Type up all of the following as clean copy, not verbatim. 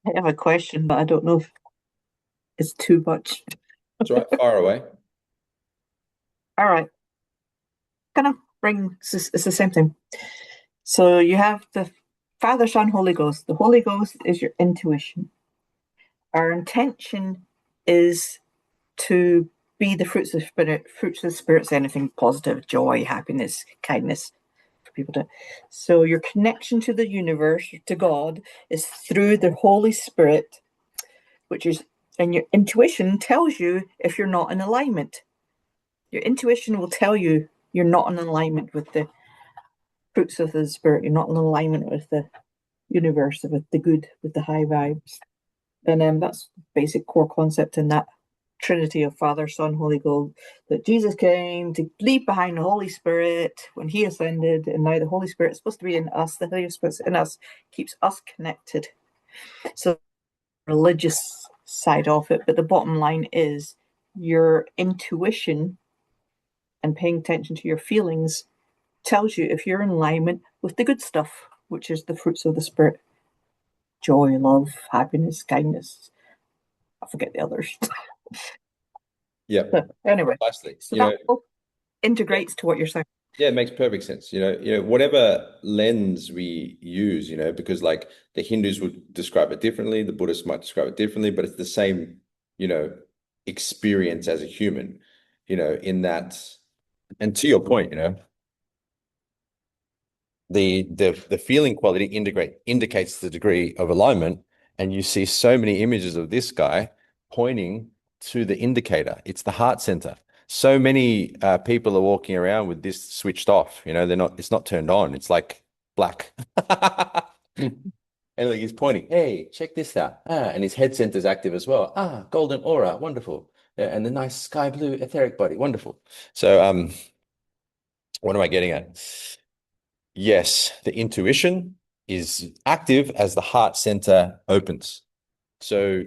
I have a question, but I don't know if it's too much. That's right, far away. All right, kind of bring it's the same thing. So you have the Father, Son, Holy Ghost. The Holy Ghost is your intuition. Our intention is to be the fruits of the spirit. Fruits of the spirit's anything positive, joy, happiness, kindness for people to. So your connection to the universe, to God, is through the Holy Spirit, which is, and your intuition tells you if you're not in alignment. Your intuition will tell you you're not in alignment with the fruits of the spirit. You're not in alignment with the universe, with the good, with the high vibes. And that's basic core concept in that Trinity of Father, Son, Holy Ghost, that Jesus came to leave behind the Holy Spirit when he ascended, and now the Holy Spirit is supposed to be in us. The Holy Spirit in us keeps us connected. So religious side of it, but the bottom line is your intuition and paying attention to your feelings tells you if you're in alignment with the good stuff, which is the fruits of the spirit: joy, love, happiness, kindness. I forget the others. Yeah, But anyway, precisely. so that all Yeah, integrates to what you're saying. yeah, it makes perfect sense. Whatever lens we use, because like the Hindus would describe it differently, the Buddhists might describe it differently, but it's the same, you know, experience as a human, in that. And to your point, the feeling quality indicates the degree of alignment, and you see so many images of this guy pointing to the indicator. It's the heart center. So many people are walking around with this switched off. They're not. It's not turned on. It's like black. And like he's pointing, hey, check this out. And his head center is active as well. Golden aura, wonderful. Yeah, and the nice sky blue etheric body, wonderful. So, what am I getting at? Yes, the intuition is active as the heart center opens. So,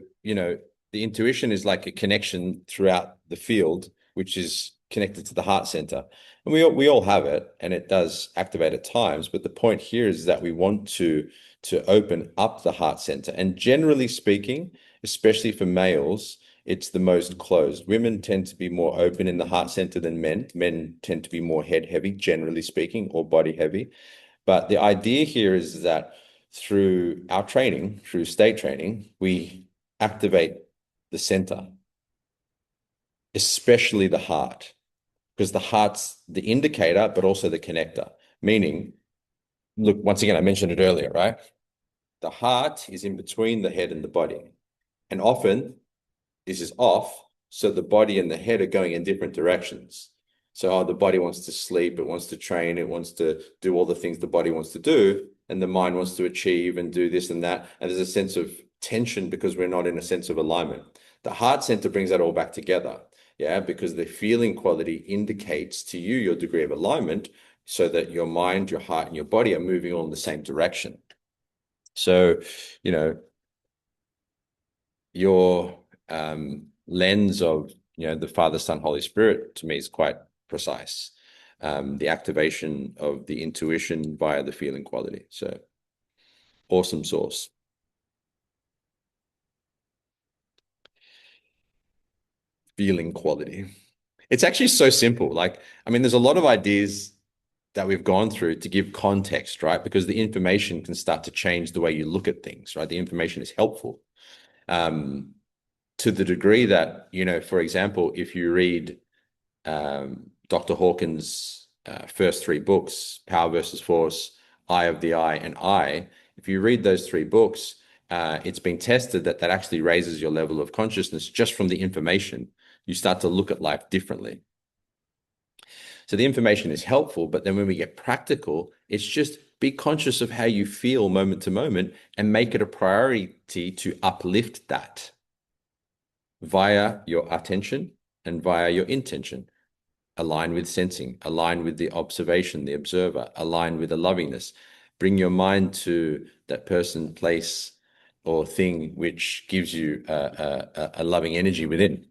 the intuition is like a connection throughout the field, which is connected to the heart center. And we all have it, and it does activate at times. But the point here is that we want to open up the heart center. And generally speaking, especially for males, it's the most closed. Women tend to be more open in the heart center than men. Men tend to be more head heavy, generally speaking, or body heavy. But the idea here is that through our training, through state training, we activate the center, especially the heart, because the heart's the indicator, but also the connector. Meaning, look, once again, I mentioned it earlier, right? The heart is in between the head and the body. And often this is off, so the body and the head are going in different directions. So the body wants to sleep, it wants to train, it wants to do all the things the body wants to do, and the mind wants to achieve and do this and that. And there's a sense of tension because we're not in a sense of alignment. The heart center brings that all back together. Yeah, because the feeling quality indicates to you your degree of alignment so that your mind, your heart, and your body are moving all in the same direction. So, you know, your lens of the Father, Son, Holy Spirit to me is quite precise. The activation of the intuition via the feeling quality. So awesome source. Feeling quality. It's actually so simple. Like, I mean, there's a lot of ideas that we've gone through to give context, right? Because the information can start to change the way you look at things, right? The information is helpful. To the degree that, for example, if you read Dr. Hawkins' first three books, Power versus Force, Eye of the Eye, and I, if you read those three books, it's been tested that that actually raises your level of consciousness just from the information. You start to look at life differently. So the information is helpful, but then when we get practical, it's just be conscious of how you feel moment to moment and make it a priority to uplift that via your attention and via your intention. Align with sensing, align with the observation, the observer, align with the lovingness. Bring your mind to that person, place, or thing which gives you a loving energy within.